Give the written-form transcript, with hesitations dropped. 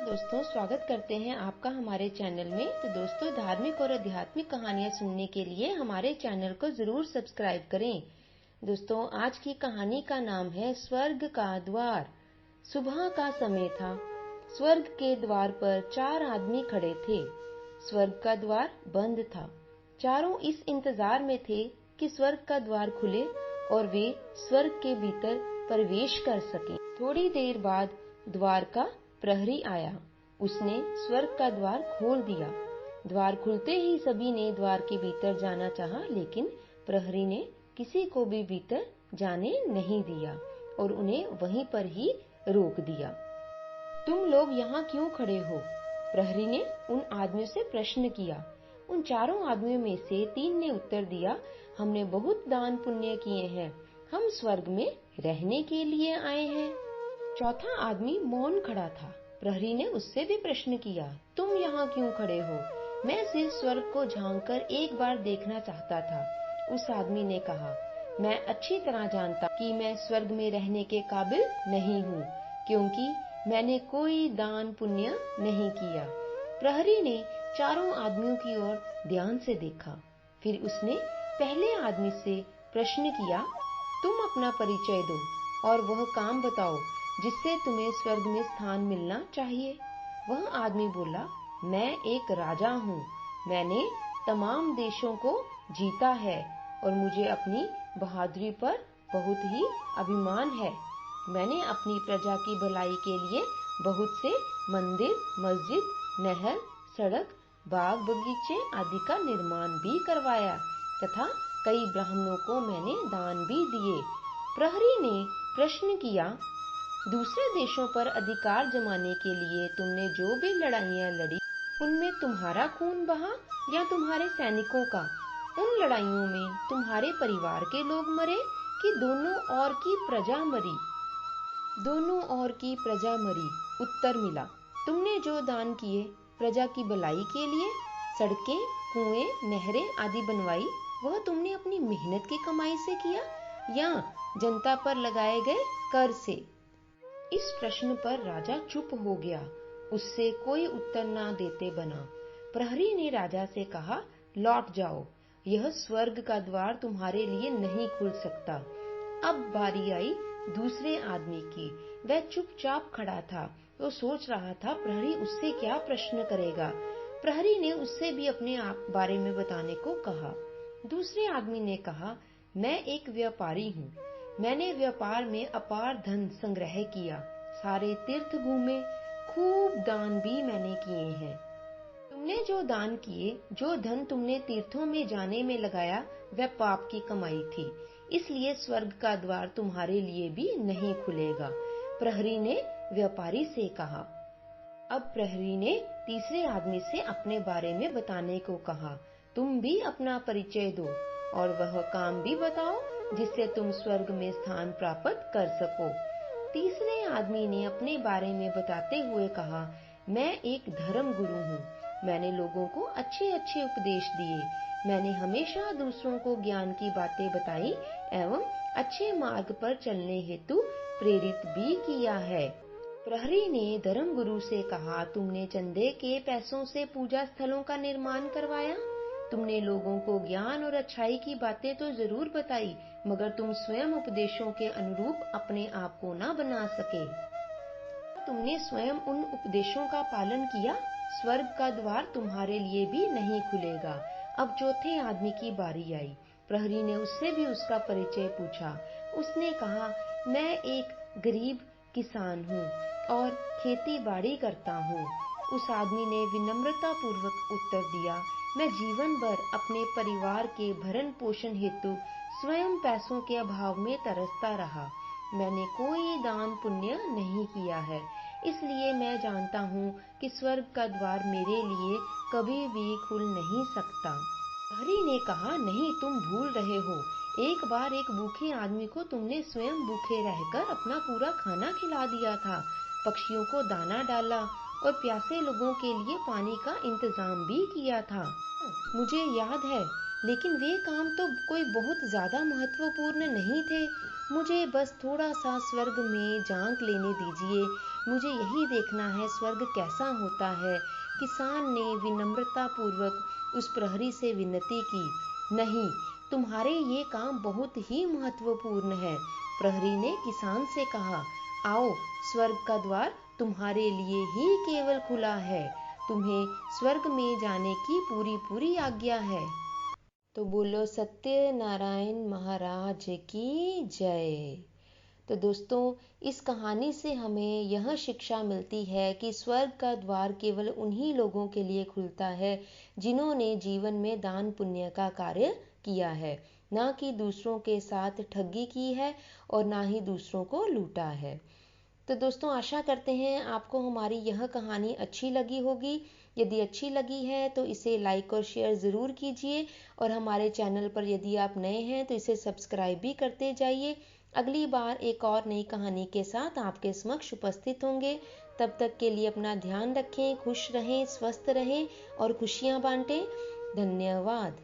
दोस्तों, स्वागत करते हैं आपका हमारे चैनल में। तो दोस्तों, धार्मिक और आध्यात्मिक कहानियां सुनने के लिए हमारे चैनल को जरूर सब्सक्राइब करें। दोस्तों, आज की कहानी का नाम है स्वर्ग का द्वार। सुबह का समय था। स्वर्ग के द्वार पर 4 आदमी खड़े थे। स्वर्ग का द्वार बंद था। चारों इस इंतजार में थे कि स्वर्ग का द्वार खुले और वे स्वर्ग के भीतर प्रवेश कर सकें। थोड़ी देर बाद द्वार का प्रहरी आया। उसने स्वर्ग का द्वार खोल दिया। द्वार खुलते ही सभी ने द्वार के भीतर जाना चाहा, लेकिन प्रहरी ने किसी को भी भीतर जाने नहीं दिया और उन्हें वहीं पर ही रोक दिया। तुम लोग यहाँ क्यों खड़े हो? प्रहरी ने उन आदमियों से प्रश्न किया। उन चारों आदमियों में से 3 ने उत्तर दिया, हमने बहुत दान पुण्य किए हैं, हम स्वर्ग में रहने के लिए आए हैं। चौथा आदमी मौन खड़ा था। प्रहरी ने उससे भी प्रश्न किया, तुम यहाँ क्यों खड़े हो? मैं सिर्फ स्वर्ग को झांककर एक बार देखना चाहता था। उस आदमी ने कहा, मैं अच्छी तरह जानता कि मैं स्वर्ग में रहने के काबिल नहीं हूँ, क्योंकि मैंने कोई दान पुण्य नहीं किया। प्रहरी ने चारों आदमियों की ओर ध्यान से देखा। फिर उसने पहले आदमी से प्रश्न किया, तुम अपना परिचय दो और वह काम बताओ जिससे तुम्हें स्वर्ग में स्थान मिलना चाहिए। वह आदमी बोला, मैं एक राजा हूँ। मैंने तमाम देशों को जीता है और मुझे अपनी बहादुरी पर बहुत ही अभिमान है। मैंने अपनी प्रजा की भलाई के लिए बहुत से मंदिर, मस्जिद, नहर, सड़क, बाग बगीचे आदि का निर्माण भी करवाया तथा कई ब्राह्मणों को मैंने दान भी दिए। प्रहरी ने प्रश्न किया, दूसरे देशों पर अधिकार जमाने के लिए तुमने जो भी लड़ाइयाँ लड़ी, उनमें तुम्हारा खून बहा या तुम्हारे सैनिकों का? उन लड़ाइयों में तुम्हारे परिवार के लोग मरे कि दोनों ओर की प्रजा मरी? दोनों ओर की प्रजा मरी, उत्तर मिला। तुमने जो दान किए प्रजा की भलाई के लिए, सड़कें, कुएं, नहरें आदि बनवाई, वह तुमने अपनी मेहनत की कमाई से किया या जनता पर लगाए गए कर से? इस प्रश्न पर राजा चुप हो गया। उससे कोई उत्तर ना देते बना। प्रहरी ने राजा से कहा, लौट जाओ, यह स्वर्ग का द्वार तुम्हारे लिए नहीं खुल सकता। अब बारी आई दूसरे आदमी की। वह चुपचाप खड़ा था। वो सोच रहा था प्रहरी उससे क्या प्रश्न करेगा। प्रहरी ने उससे भी अपने आप बारे में बताने को कहा। दूसरे आदमी ने कहा, मैं एक व्यापारी हूँ। मैंने व्यापार में अपार धन संग्रह किया, सारे तीर्थ घूमे, खूब दान भी मैंने किए हैं। तुमने जो दान किए, जो धन तुमने तीर्थों में जाने में लगाया, वह पाप की कमाई थी, इसलिए स्वर्ग का द्वार तुम्हारे लिए भी नहीं खुलेगा। प्रहरी ने व्यापारी से कहा। अब प्रहरी ने तीसरे आदमी से अपने बारे में बताने को कहा। तुम भी अपना परिचय दो और वह काम भी बताओ जिससे तुम स्वर्ग में स्थान प्राप्त कर सको। तीसरे आदमी ने अपने बारे में बताते हुए कहा, मैं एक धर्म गुरु हूँ। मैंने लोगों को अच्छे अच्छे उपदेश दिए। मैंने हमेशा दूसरों को ज्ञान की बातें बताई एवं अच्छे मार्ग पर चलने हेतु प्रेरित भी किया है। प्रहरी ने धर्म गुरु से कहा, तुमने चंदे के पैसों से पूजा स्थलों का निर्माण करवाया। तुमने लोगों को ज्ञान और अच्छाई की बातें तो जरूर बताई, मगर तुम स्वयं उपदेशों के अनुरूप अपने आप को न बना सके। तुमने स्वयं उन उपदेशों का पालन किया, स्वर्ग का द्वार तुम्हारे लिए भी नहीं खुलेगा। अब चौथे आदमी की बारी आई। प्रहरी ने उससे भी उसका परिचय पूछा। उसने कहा, मैं एक गरीब किसान हूँ और खेती बाड़ी करता हूँ। उस आदमी ने विनम्रता पूर्वक उत्तर दिया, मैं जीवन भर अपने परिवार के भरण पोषण हेतु स्वयं पैसों के अभाव में तरसता रहा। मैंने कोई दान पुण्य नहीं किया है, इसलिए मैं जानता हूँ कि स्वर्ग का द्वार मेरे लिए कभी भी खुल नहीं सकता। प्रहरी ने कहा, नहीं, तुम भूल रहे हो। एक बार एक भूखे आदमी को तुमने स्वयं भूखे रहकर अपना पूरा खाना खिला दिया था, पक्षियों को दाना डाला और प्यासे लोगों के लिए पानी का इंतजाम भी किया था। मुझे याद है, लेकिन वे काम तो कोई बहुत ज्यादा महत्वपूर्ण नहीं थे। मुझे बस थोड़ा सा स्वर्ग में झांक लेने दीजिए। मुझे यही देखना है स्वर्ग कैसा होता है। किसान ने विनम्रता पूर्वक उस प्रहरी से विनती की। नहीं, तुम्हारे ये काम बहुत ही महत्वपूर्ण है। प्रहरी ने किसान से कहा, आओ, स्वर्ग का द्वार तुम्हारे लिए ही केवल खुला है। तुम्हें स्वर्ग में जाने की पूरी पूरी आज्ञा है। तो बोलो सत्यनारायण महाराज की जय। तो दोस्तों, इस कहानी से हमें यह शिक्षा मिलती है कि स्वर्ग का द्वार केवल उन्हीं लोगों के लिए खुलता है जिन्होंने जीवन में दान पुण्य का कार्य किया है, ना कि दूसरों के साथ ठगी की है और ना ही दूसरों को लूटा है। तो दोस्तों, आशा करते हैं आपको हमारी यह कहानी अच्छी लगी होगी। यदि अच्छी लगी है तो इसे लाइक और शेयर ज़रूर कीजिए, और हमारे चैनल पर यदि आप नए हैं तो इसे सब्सक्राइब भी करते जाइए। अगली बार एक और नई कहानी के साथ आपके समक्ष उपस्थित होंगे। तब तक के लिए अपना ध्यान रखें, खुश रहें, स्वस्थ रहें और खुशियाँ बांटें। धन्यवाद।